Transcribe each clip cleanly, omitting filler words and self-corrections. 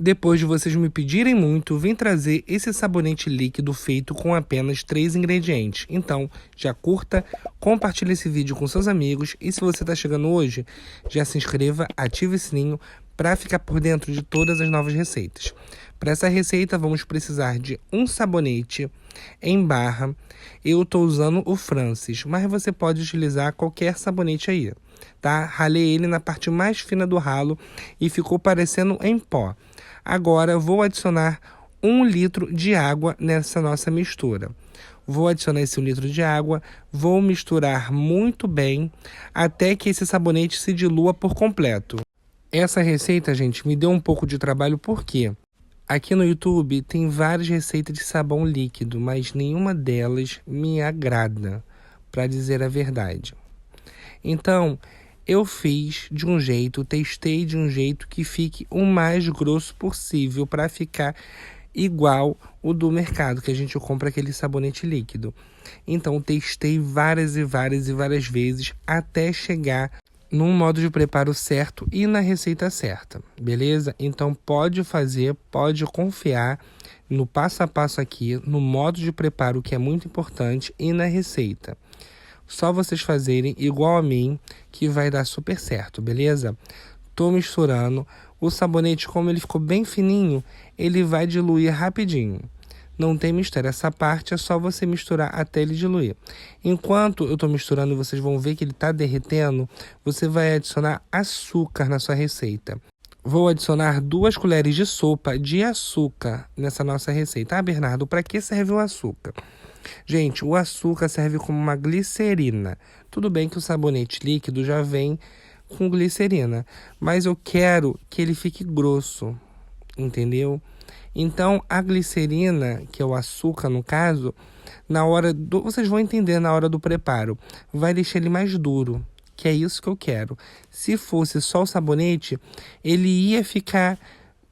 Depois de vocês me pedirem muito, vim trazer esse sabonete líquido feito com apenas 3 ingredientes. Então, já curta, compartilhe esse vídeo com seus amigos e se você está chegando hoje, já se inscreva, ative o sininho para ficar por dentro de todas as novas receitas. Para essa receita, vamos precisar de um sabonete em barra. Eu estou usando o Francis, mas você pode utilizar qualquer sabonete aí, tá? Ralei ele na parte mais fina do ralo e ficou parecendo em pó. Agora, vou adicionar 1 litro de água nessa nossa mistura. Vou adicionar esse 1 litro de água, vou misturar muito bem até que esse sabonete se dilua por completo. Essa receita, gente, me deu um pouco de trabalho porque aqui no YouTube tem várias receitas de sabão líquido, mas nenhuma delas me agrada, para dizer a verdade. Então, eu fiz de um jeito, testei de um jeito que fique o mais grosso possível para ficar igual o do mercado, que a gente compra aquele sabonete líquido. Então, testei várias vezes até chegar num modo de preparo certo e na receita certa, beleza? Então, pode fazer, pode confiar no passo a passo aqui, no modo de preparo que é muito importante e na receita. Só vocês fazerem igual a mim que vai dar super certo, beleza? Tô misturando. O sabonete, como ele ficou bem fininho, ele vai diluir rapidinho. Não tem mistério, essa parte é só você misturar até ele diluir. Enquanto eu tô misturando e vocês vão ver que ele tá derretendo, você vai adicionar açúcar na sua receita. Vou adicionar 2 colheres de sopa de açúcar nessa nossa receita. Ah, Bernardo, para que serve o açúcar? Gente, o açúcar serve como uma glicerina. Tudo bem que o sabonete líquido já vem com glicerina, mas eu quero que ele fique grosso, entendeu? Então, a glicerina, que é o açúcar no caso, vocês vão entender na hora do preparo, vai deixar ele mais duro, que é isso que eu quero. Se fosse só o sabonete, ele ia ficar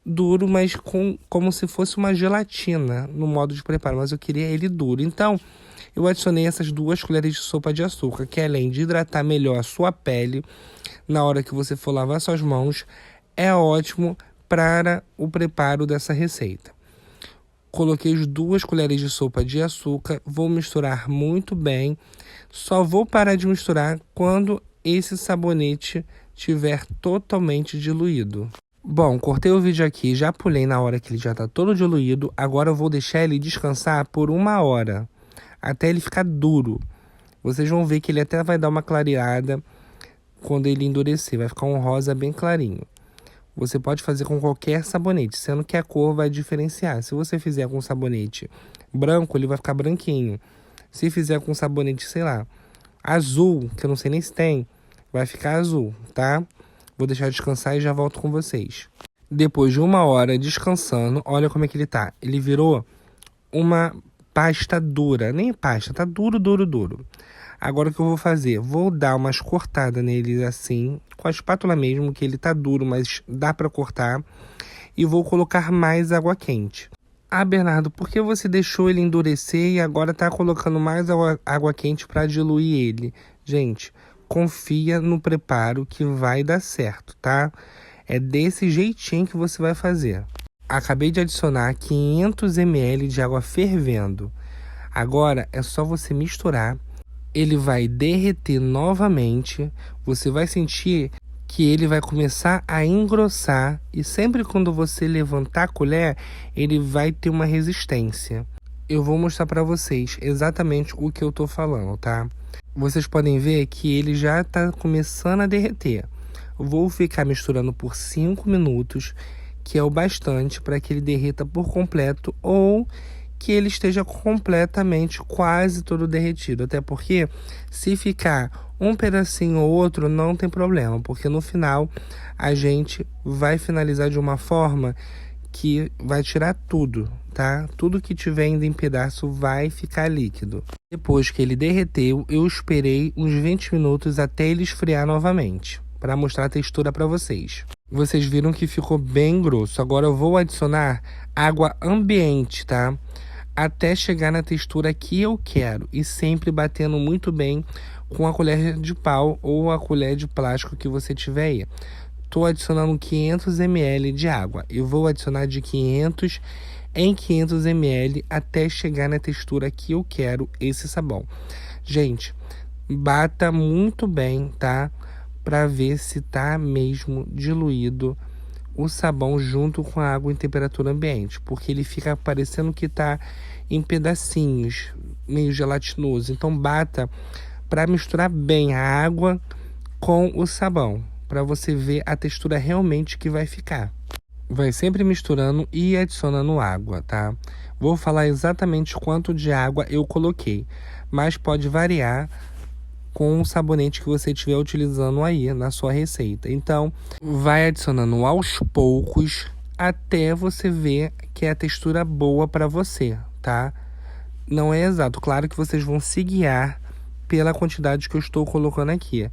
duro, mas como se fosse uma gelatina no modo de preparo, mas eu queria ele duro. Então, eu adicionei essas 2 colheres de sopa de açúcar, que além de hidratar melhor a sua pele, na hora que você for lavar suas mãos, é ótimo para o preparo dessa receita. Coloquei as 2 colheres de sopa de açúcar, vou misturar muito bem, só vou parar de misturar quando esse sabonete estiver totalmente diluído. Bom, cortei o vídeo aqui, já pulei na hora que ele já está todo diluído. Agora eu vou deixar ele descansar por 1 hora, até ele ficar duro. Vocês vão ver que ele até vai dar uma clareada quando ele endurecer, vai ficar um rosa bem clarinho. Você pode fazer com qualquer sabonete, sendo que a cor vai diferenciar. Se você fizer com sabonete branco, ele vai ficar branquinho. Se fizer com sabonete, sei lá, azul, que eu não sei nem se tem, vai ficar azul, tá? Vou deixar descansar e já volto com vocês. Depois de 1 hora descansando, olha como é que ele tá. Ele virou uma pasta dura. Nem pasta, tá duro. Agora o que eu vou fazer? Vou dar umas cortadas nele assim, com a espátula mesmo, que ele tá duro, mas dá pra cortar. E vou colocar mais água quente. Ah, Bernardo, por que você deixou ele endurecer e agora tá colocando mais água quente para diluir ele? Gente, confia no preparo que vai dar certo, tá? É desse jeitinho que você vai fazer. Acabei de adicionar 500 ml de água fervendo. Agora é só você misturar. Ele vai derreter novamente. Você vai sentir que ele vai começar a engrossar. E sempre quando você levantar a colher, ele vai ter uma resistência. Eu vou mostrar para vocês exatamente o que eu tô falando, tá? Vocês podem ver que ele já está começando a derreter. Vou ficar misturando por 5 minutos, que é o bastante para que ele derreta por completo ou que ele esteja completamente quase todo derretido. Até porque se ficar um pedacinho ou outro não tem problema, porque no final a gente vai finalizar de uma forma que vai tirar tudo, tá? Tudo que tiver ainda em pedaço vai ficar líquido. Depois que ele derreteu, eu esperei uns 20 minutos até ele esfriar novamente, para mostrar a textura para vocês. Vocês viram que ficou bem grosso. Agora eu vou adicionar água ambiente, tá? Até chegar na textura que eu quero. E sempre batendo muito bem com a colher de pau ou a colher de plástico que você tiver aí. estou adicionando 500 ml de água. Eu vou adicionar de 500 em 500 ml até chegar na textura que eu quero esse sabão. Gente, bata muito bem, tá? Para ver se tá mesmo diluído o sabão junto com a água em temperatura ambiente, porque ele fica parecendo que tá em pedacinhos, meio gelatinoso. Então bata para misturar bem a água com o sabão, para você ver a textura realmente que vai ficar. Vai sempre misturando e adicionando água, tá? Vou falar exatamente quanto de água eu coloquei, mas pode variar com o sabonete que você estiver utilizando aí na sua receita. Então, vai adicionando aos poucos até você ver que é a textura boa para você, tá? Não é exato. Claro que vocês vão se guiar pela quantidade que eu estou colocando aqui,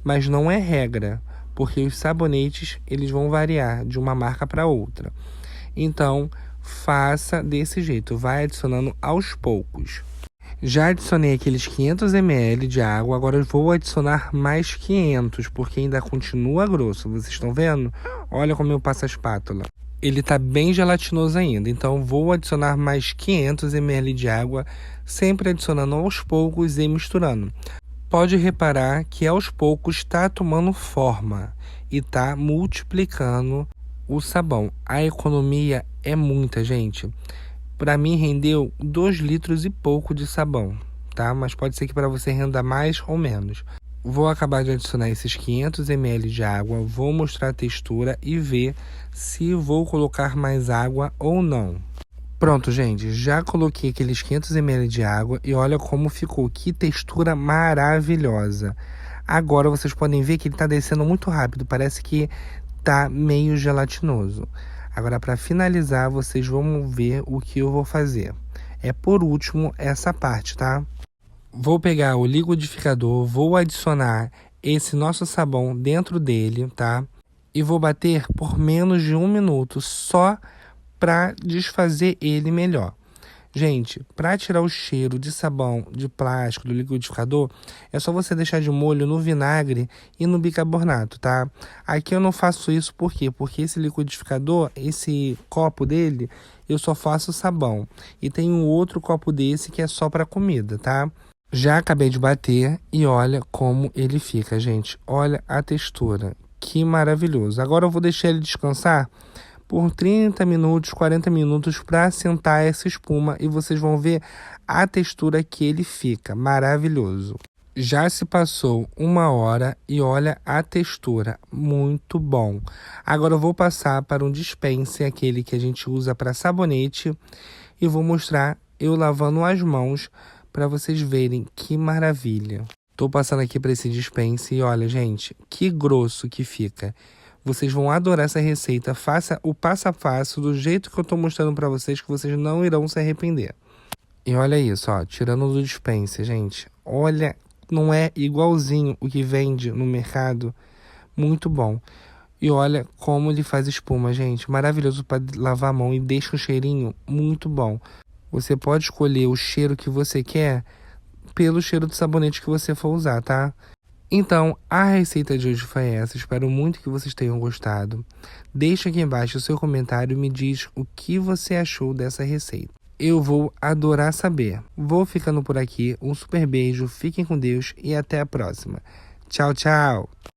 mas não é regra, porque os sabonetes eles vão variar de uma marca para outra. Então, faça desse jeito, vai adicionando aos poucos. Já adicionei aqueles 500 ml de água, agora eu vou adicionar mais 500, porque ainda continua grosso. Vocês estão vendo? Olha como eu passo a espátula. Ele está bem gelatinoso ainda, então vou adicionar mais 500 ml de água, sempre adicionando aos poucos e misturando. Pode reparar que aos poucos está tomando forma e está multiplicando o sabão. A economia é muita, gente. Para mim rendeu 2 litros e pouco de sabão, tá? Mas pode ser que para você renda mais ou menos. Vou acabar de adicionar esses 500 ml de água, vou mostrar a textura e ver se vou colocar mais água ou não. Pronto, gente, já coloquei aqueles 500 ml de água e olha como ficou, que textura maravilhosa. Agora vocês podem ver que ele está descendo muito rápido, parece que tá meio gelatinoso. Agora, para finalizar, vocês vão ver o que eu vou fazer. É por último essa parte, tá? Vou pegar o liquidificador, vou adicionar esse nosso sabão dentro dele, tá? E vou bater por menos de 1 minuto, só para desfazer ele melhor. Gente, para tirar o cheiro de sabão de plástico do liquidificador, é só você deixar de molho no vinagre e no bicarbonato, tá? Aqui eu não faço isso, por quê? Porque esse liquidificador, esse copo dele, eu só faço sabão. E tem um outro copo desse que é só para comida, tá? Já acabei de bater e olha como ele fica, gente. Olha a textura, que maravilhoso. Agora eu vou deixar ele descansar por 30 minutos, 40 minutos para assentar essa espuma e vocês vão ver a textura que ele fica, maravilhoso. Já se passou 1 hora e olha a textura, muito bom. Agora eu vou passar para um dispense, aquele que a gente usa para sabonete, e vou mostrar eu lavando as mãos para vocês verem que maravilha. Tô passando aqui para esse dispense e olha, gente, que grosso que fica. Vocês vão adorar essa receita. Faça o passo a passo do jeito que eu tô mostrando para vocês, que vocês não irão se arrepender. E olha isso, ó, tirando do dispense, gente. Olha, não é igualzinho o que vende no mercado. Muito bom. E olha como ele faz espuma, gente. Maravilhoso para lavar a mão e deixa um cheirinho muito bom. Você pode escolher o cheiro que você quer pelo cheiro do sabonete que você for usar, tá? Então, a receita de hoje foi essa. Espero muito que vocês tenham gostado. Deixa aqui embaixo o seu comentário e me diz o que você achou dessa receita. Eu vou adorar saber. Vou ficando por aqui. Um super beijo, fiquem com Deus e até a próxima. Tchau, tchau!